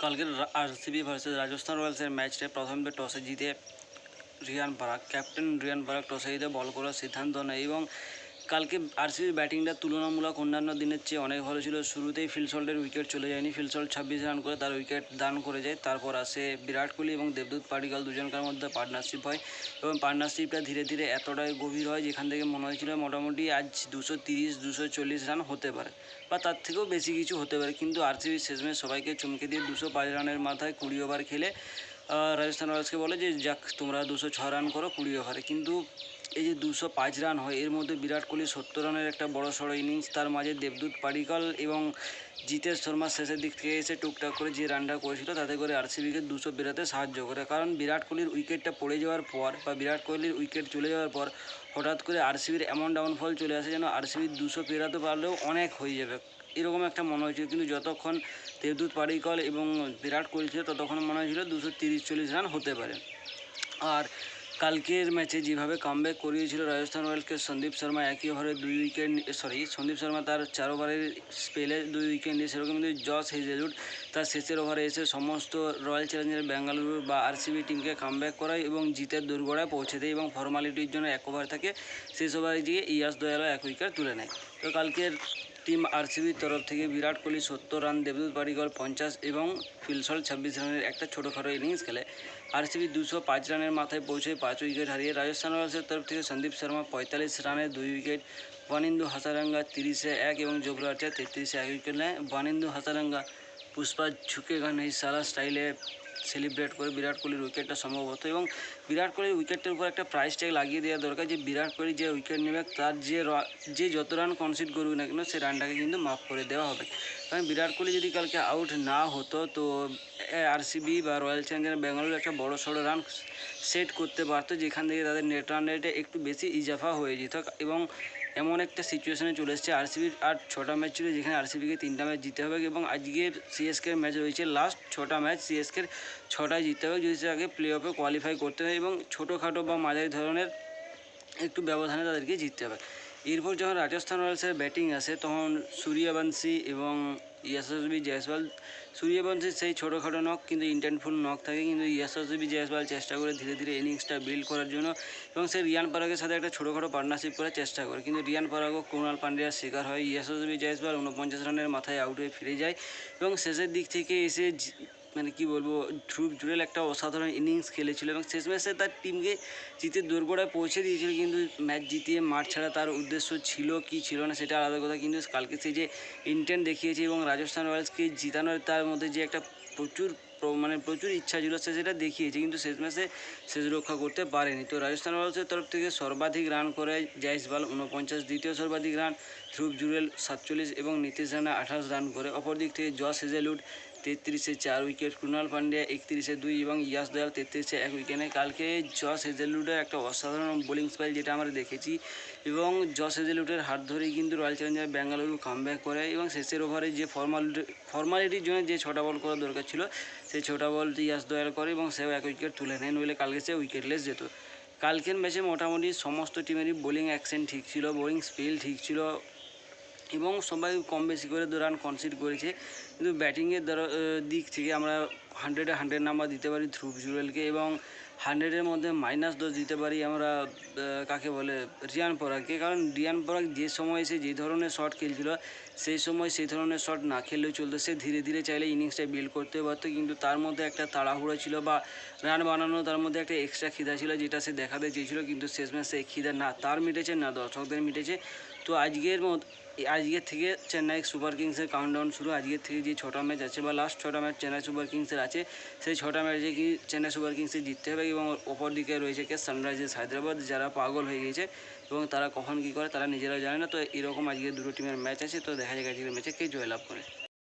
কালকের RCB versus Rajasthan রয়্যালসের ম্যাচে প্রথমে টসে জিতে ক্যাপ্টেন রিয়ান পরাগ টসে জিতে বল করার সিদ্ধান্ত নেয় এবং কালকে আরসিবির ব্যাটিংটা তুলনামূলক অন্যান্য দিনের চেয়ে অনেক ভালো ছিল। শুরুতেই ফিল সল্টের উইকেট চলে যায়নি, ফিল সল্ট 26 রান করে তার উইকেট দান করে যায়। তারপর আসে বিরাট কোহলি এবং দেবদূত পাডিক্কাল, দুজনকার মধ্যে পার্টনারশিপ হয় এবং পার্টনারশিপটা ধীরে ধীরে এতটাই গভীর হয় যেখান থেকে মনে হয়েছিল মোটামুটি আজ 230-240 রান হতে পারে বা তার থেকেও বেশি কিছু হতে পারে, কিন্তু আরসিবি শেষমেশ সবাইকে চমকে দিয়ে 205 রানের মাথায় 20 ওভার খেলে রাজস্থান রয়্যালসকে বলে যে যাক তোমরা 206 রান করো 20 ওভারে। কিন্তু এই যে 205 রান হয়, এর মধ্যে বিরাট কোহলি 70 রানের একটা বড় সড়ো ইনিংস, তার মাঝে দেবদূত পাডিক্কাল এবং জিতেশ শর্মা শেষের দিক থেকে এসে টুকটাক করে যে রানটা করেছিল তাতে করে আরসিবিকে 200 পেরাতে সাহায্য করে। কারণ বিরাট কোহলির উইকেটটা পড়ে যাওয়ার পর বা বিরাট কোহলির উইকেট চলে যাওয়ার পর হঠাৎ করে আরসিবির এমন ডাউনফল চলে আসে যেন আরসিবির 200 পেরাতে পারলেও অনেক হয়ে যাবে এরকম একটা মনে হয়েছিল। কিন্তু যতক্ষণ দেবদূত পাডিক্কাল এবং বিরাট কোহলি ছিল ততক্ষণ মনে হয়েছিল 230-40 রান হতে পারে। আর কালকের ম্যাচে যেভাবে কামব্যাক করিয়েছিল রাজস্থান রয়্যালসকে সন্দীপ শর্মা একই ওভারে সন্দীপ শর্মা তার 4 ওভারের স্পেলে 2 উইকেট নিয়ে, সেরকম কিন্তু জস হেজেলউড তার শেষের ওভারে এসে সমস্ত রয়্যাল চ্যালেঞ্জার্স বেঙ্গালুরু বা আরসিবি টিমকে কামব্যাক করায় এবং জিতের দোরগোড়ায় পৌঁছে দেয় এবং ফর্মালিটির জন্য 1 ওভার থাকে, শেষ ওভারে গিয়ে ইয়াস দয়ালও 1 উইকেট তুলে নেয়। তো কালকের টিম আরসিবির তরফ থেকে বিরাট কোহলি 70 রান, দেবদূত পাডিক্কাল 50 এবং ফিল সল্ট 26 রানের একটা ছোটোখাটো ইনিংস খেলে আরসিবি 205 রানের মাথায় পৌঁছে 5 উইকেট হারিয়ে। রাজস্থান রয়্যালসের তরফ থেকে সন্দীপ শর্মা 45 রানে 2 উইকেট, বানিন্দু হাসারাঙ্গা 30-এ 1 এবং জোফরা আর্চার 33-এ 1 উইকেট নেয়। বানিন্দু হাসারাঙ্গা পুষ্পা ঝুঁকেগা নেই সারা স্টাইলে সেলিব্রেট করে বিরাট কোহলির উইকেটটা সম্ভবত, এবং বিরাট কোহলির উইকেটের উপর একটা প্রাইস ট্যাগ লাগিয়ে দেওয়া দরকার যে বিরাট কোহলি যে উইকেট নেবে তার যে যত রান কনসিড করুক না কেন সে রানটাকে কিন্তু মাফ করে দেওয়া হবে। কারণ বিরাট কোহলি যদি কালকে আউট না হতো তো আরসিবি বা রয়্যাল চ্যালেঞ্জার্স বেঙ্গালুরু একটা বড় সড়ো রান সেট করতে পারতো যেখান থেকে তাদের নেট রান রেটে একটু বেশি ইজাফা হয়ে যেত। এবং এমন একটা সিচুয়েশনে চলে এসেছে আরসিবির আর 6টা ম্যাচ ছিল যেখানে আরসিবিকে 3টা ম্যাচ জিততে হবে এবং আজকের সিএসকের ম্যাচ রয়েছে লাস্ট 6টা ম্যাচ, সিএসকের 6টায় জিততে হবে যদি সে আগে প্লে অফে কোয়ালিফাই করতে হয় এবং ছোটোখাটো বা মাঝারি ধরনের একটু ব্যবধানে তাদেরকে জিততে হবে। এরপর যখন রাজস্থান রয়্যালসের ব্যাটিং আসে তখন সূর্যবংশী এবং ইয়াশস্বী জয়সওয়াল, সূর্যবংশীর সেই ছোটোখাটো নক কিন্তু ইন্টেন্টফুল নক থাকে, কিন্তু ইয়াশস্বী জয়সওয়াল চেষ্টা করে ধীরে ধীরে ইনিংসটা বিল্ড করার জন্য এবং সে রিয়ান পরাগের সাথে একটা ছোটোখাটো পার্টনারশিপ করার চেষ্টা করে, কিন্তু রিয়ান পরাগও কুণাল পান্ডিয়ার শিকার হয়। ইয়াশস্বী জয়সওয়াল 49 রানের মাথায় আউট হয়ে ফিরে যায় এবং শেষের দিক থেকে এসে মানে কী বলবো, ধ্রুব জুড়েল একটা অসাধারণ ইনিংস খেলেছিল এবং শেষ ম্যাচে তার টিমকে জিতে দোরগোড়ায় পৌঁছে দিয়েছিল, কিন্তু ম্যাচ জিতিয়ে মাঠ ছাড়া তার উদ্দেশ্য ছিল কি ছিল না সেটা আলাদা কথা। কিন্তু কালকে সে যে ইন্টেন্ট দেখিয়েছে এবং রাজস্থান রয়্যালসকে জিতানোর তার মধ্যে যে একটা প্রচুর ইচ্ছা ছিল সে সেটা দেখিয়েছে, কিন্তু শেষ ম্যাচে শেষ রক্ষা করতে পারেনি। তো রাজস্থান রয়্যালসের তরফ থেকে সর্বাধিক রান করে জয়সওয়াল 49, দ্বিতীয় সর্বাধিক রান ধ্রুব জুড়েল 47 এবং নীতিশ রানা 28 রান করে। অপর দিক থেকে জস হেজেলউড 33-এ 4 উইকেট, কুণাল পান্ডিয়া 31-এ 2 এবং ইয়াস দয়াল 33-এ 1 উইকেটে। কালকে জস হেজেলউডের একটা অসাধারণ বোলিং স্টাইল যেটা আমরা দেখেছি এবং জস হেজেলউডের হাত ধরেই কিন্তু রয়্যাল চ্যালেঞ্জার্স বেঙ্গালুরু কামব্যাক করে এবং শেষের ওভারে যে ফর্মালিটির জন্য যে 6টা বল করা দরকার ছিল সেই 6টা বল ইয়াস দয়াল করে এবং সেও 1 উইকেট তুলে নেয়, নইলে কালকে সে উইকেটলেস যেত। কালকের ম্যাচে মোটামুটি সমস্ত টিমেরই বোলিং অ্যাকশন ঠিক ছিল, বোলিং স্পিল ঠিক ছিল এবং সবাই কম বেশি করে রান কনসিড করেছে, কিন্তু ব্যাটিংয়ের দিক থেকে আমরা 100-এ 100 নাম্বার দিতে পারি ধ্রুব জুড়েলকে এবং 100-এর মধ্যে -10 দিতে পারি আমরা কাকে বলে রিয়ান পরাগকে। কারণ রিয়ান পরাগ যে সময় এসে যে ধরনের শট খেলছিল সেই সময় সেই ধরনের শট না খেললেও চলতো, সে ধীরে ধীরে চাইলে ইনিংসটা বিল্ড করতে পারতো, কিন্তু তার মধ্যে একটা তাড়াহুড়ো ছিল বা রান বানানো তার মধ্যে একটা এক্সট্রা খিদা ছিল যেটা সে দেখাতে চেয়েছিল, কিন্তু শেষমেশ সেই খিদা না তার মিটেছে না দর্শকদের মিটেছে। তো আজকের থেকে চেন্নাই সুপার কিংসের কাউন্টডাউন শুরু। আজকের থেকে যে 6টা ম্যাচ আছে বা লাস্ট 6টা ম্যাচ চেন্নাই সুপার কিংসের আছে সেই 6টা ম্যাচে কি চেন্নাই সুপার কিংসে জিততে হবে এবং অপর দিকে রয়েছে কে সানরাইজার্স হায়দ্রাবাদ, যারা পাগল হয়ে গেছে এবং তারা কখন কী করে তারা নিজেরা জানে না। তো এরকম আজকে দুটো টিমের ম্যাচ আছে, তো দেখা যাক আজকের ম্যাচে কে জয়লাভ করে।